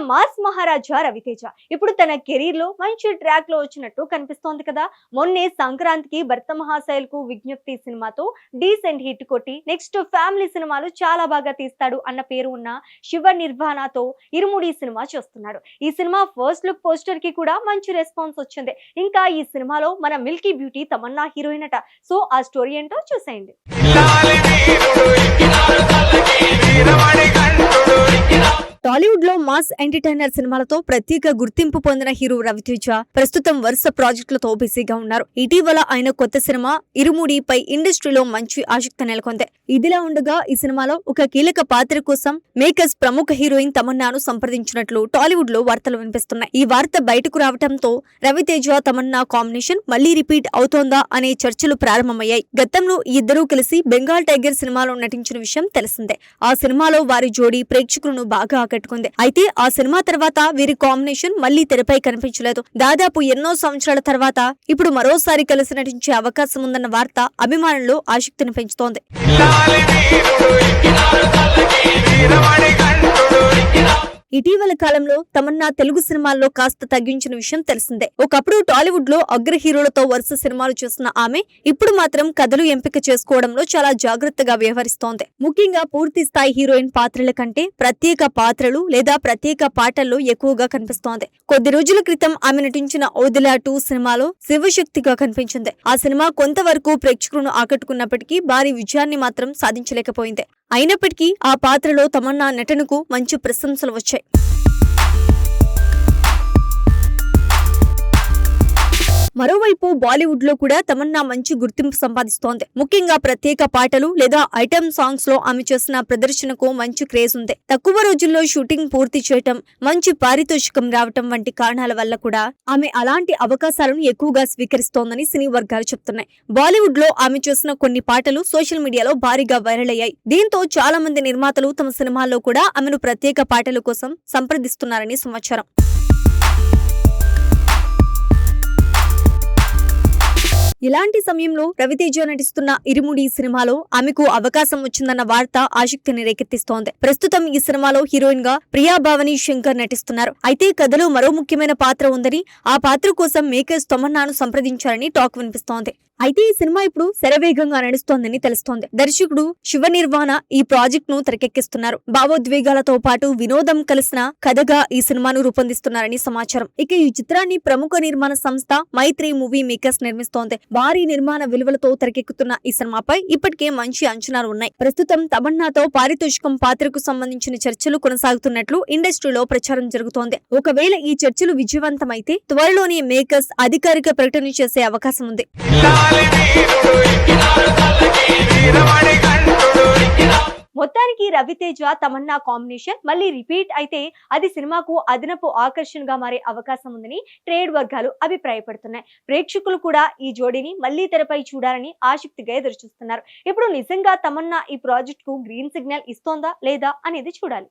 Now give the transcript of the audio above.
Mass మహారాజా రవితేజ ఇప్పుడు తన career లో మంచి ట్రాక్ లో వచ్చినట్టు కనిపిస్తోంది కదా. మొన్నే సంక్రాంతికి భర్త మహాశైల్కు విజ్ఞప్తి సినిమాతో డీసెంట్ హిట్ కొట్టి నెక్స్ట్ ఫ్యామిలీ సినిమాలు చాలా బాగా తీస్తాడు అన్న పేరు ఉన్న శివ నిర్వాణతో ఇరుముడి సినిమా చేస్తున్నాడు. ఈ సినిమా ఫస్ట్ లుక్ పోస్టర్ కి కూడా మంచి రెస్పాన్స్ వచ్చింది. ఇంకా ఈ సినిమాలో మన మిల్కీ బ్యూటీ తమన్నా హీరోయిన్ అట. సో ఆ స్టోరీ ఏంటో చూసేయండి. టాలీవుడ్ లో మాస్ ఎంటర్టైనర్ సినిమాలతో ప్రత్యేక గుర్తింపు పొందిన హీరో రవితేజ ప్రస్తుతం వరుస ప్రాజెక్టులతో బిజీగా ఉన్నారు. ఇటీవల ఆయన కొత్త సినిమా ఇరుముడిపై ఇండస్ట్రీలో మంచి ఆసక్తి నెలకొంది. ఇదిలా ఉండగా ఈ సినిమాలో ఒక కీలక పాత్ర కోసం మేకర్స్ ప్రముఖ హీరోయిన్ తమన్నాను సంప్రదించినట్లు టాలీవుడ్ లో వార్తలు వినిపిస్తున్నాయి. ఈ వార్త బయటకు రావడంతో రవితేజ తమన్నా కాంబినేషన్ మళ్లీ రిపీట్ అవుతోందా అనే చర్చలు ప్రారంభమయ్యాయి. గతంలో ఇద్దరూ కలిసి బెంగాల్ టైగర్ సినిమాలో నటించిన విషయం తెలిసిందే. ఆ సినిమాలో వారి జోడీ ప్రేక్షకులను బాగా ఆకట్టుకుంది. అయితే ఆ సినిమా తర్వాత వీరి కాంబినేషన్ మళ్లీ తెరపై కనిపించలేదు. దాదాపు ఎన్నో సంవత్సరాల తర్వాత ఇప్పుడు మరోసారి కలిసి నటించే అవకాశం ఉందన్న వార్త అభిమానుల్లో ఆసక్తిని పెంచుతోంది. ఇటీవల కాలంలో తమన్నా తెలుగు సినిమాల్లో కాస్త తగ్గించిన విషయం తెలిసిందే. ఒకప్పుడు టాలీవుడ్ లో అగ్ర హీరోలతో వరుస సినిమాలు చేసిన ఆమె ఇప్పుడు మాత్రం కథలు ఎంపిక చేసుకోవడంలో చాలా జాగ్రత్తగా వ్యవహరిస్తోంది. ముఖ్యంగా పూర్తి స్థాయి హీరోయిన్ పాత్రల కంటే ప్రత్యేక పాత్రలు లేదా ప్రత్యేక పాటల్లో ఎక్కువగా కనిపిస్తోంది. కొద్ది రోజుల క్రితం ఆమె నటించిన ఓదిలా 2 సినిమాలో శివశక్తిగా కనిపించింది. ఆ సినిమా కొంతవరకు ప్రేక్షకులను ఆకట్టుకున్నప్పటికీ భారీ విజయాన్ని మాత్రం సాధించలేకపోయింది. అయినప్పటికీ ఆ పాత్రలో తమన్నా నటనకు మంచి ప్రశంసలు వచ్చాయి. మరోవైపు బాలీవుడ్ లో కూడా తమన్నా మంచి గుర్తింపు సంపాదిస్తోంది. ముఖ్యంగా ప్రత్యేక పాటలు లేదా ఐటెం సాంగ్స్ లో ఆమె చేసిన ప్రదర్శనకు మంచి క్రేజ్ ఉంది. తక్కువ రోజుల్లో షూటింగ్ పూర్తి చేయటం, మంచి పారితోషికం రావటం వంటి కారణాల వల్ల కూడా ఆమె అలాంటి అవకాశాలను ఎక్కువగా స్వీకరిస్తోందని సినీ వర్గాలు చెప్తున్నాయి. బాలీవుడ్ లో ఆమె చేసిన కొన్ని పాటలు సోషల్ మీడియాలో భారీగా వైరల్ అయ్యాయి. దీంతో చాలా మంది నిర్మాతలు తమ సినిమాల్లో కూడా ఆమెను ప్రత్యేక పాటల కోసం సంప్రదిస్తున్నారని సమాచారం. ఇలాంటి సమయంలో రవితేజ నటిస్తున్న ఇరుముడి సినిమాలో ఆమెకు అవకాశం వచ్చిందన్న వార్త ఆసక్తిని రేకెత్తిస్తోంది. ప్రస్తుతం ఈ సినిమాలో హీరోయిన్ గా ప్రియా భవానీ శంకర్ నటిస్తున్నారు. అయితే కథలో మరో ముఖ్యమైన పాత్ర ఉందని, ఆ పాత్ర కోసం మేకర్స్ తమన్నాను సంప్రదించారని టాక్ వినిపిస్తోంది. అయితే ఈ సినిమా ఇప్పుడు శరవేగంగా నడుస్తోందని తెలుస్తోంది. దర్శకుడు శివ నిర్వాణ ఈ ప్రాజెక్ట్ ను తెరకెక్కిస్తున్నారు. భావోద్వేగాలతో పాటు వినోదం కలిసిన కథగా ఈ సినిమాను రూపొందిస్తున్నారని సమాచారం. ఇక ఈ చిత్రాన్ని ప్రముఖ నిర్మాణ సంస్థ మైత్రి మూవీ మేకర్స్ నిర్మిస్తోంది. భారీ నిర్మాణ విలువలతో తెరకెక్కుతున్న ఈ సినిమాపై ఇప్పటికే మంచి అంచనాలు ఉన్నాయి. ప్రస్తుతం తమన్నాతో పారితోషికం పాత్రకు సంబంధించిన చర్చలు కొనసాగుతున్నట్లు ఇండస్ట్రీలో ప్రచారం జరుగుతోంది. ఒకవేళ ఈ చర్చలు విజయవంతమైతే త్వరలోనే మేకర్స్ అధికారిక ప్రకటన చేసే అవకాశం ఉంది. మొత్తానికి రవితేజ తమన్నా కాంబినేషన్ మళ్ళీ రిపీట్ అయితే అది సినిమాకు అదనపు ఆకర్షణగా మారే అవకాశం ఉందని ట్రేడ్ వర్గాలు అభిప్రాయపడుతున్నాయి. ప్రేక్షకులు కూడా ఈ జోడీని మళ్లీ తెరపై చూడాలని ఆసక్తిగా ఎదురుచూస్తున్నారు. ఇప్పుడు నిజంగా తమన్నా ఈ ప్రాజెక్ట్ కు గ్రీన్ సిగ్నల్ ఇస్తోందా లేదా అనేది చూడాలి.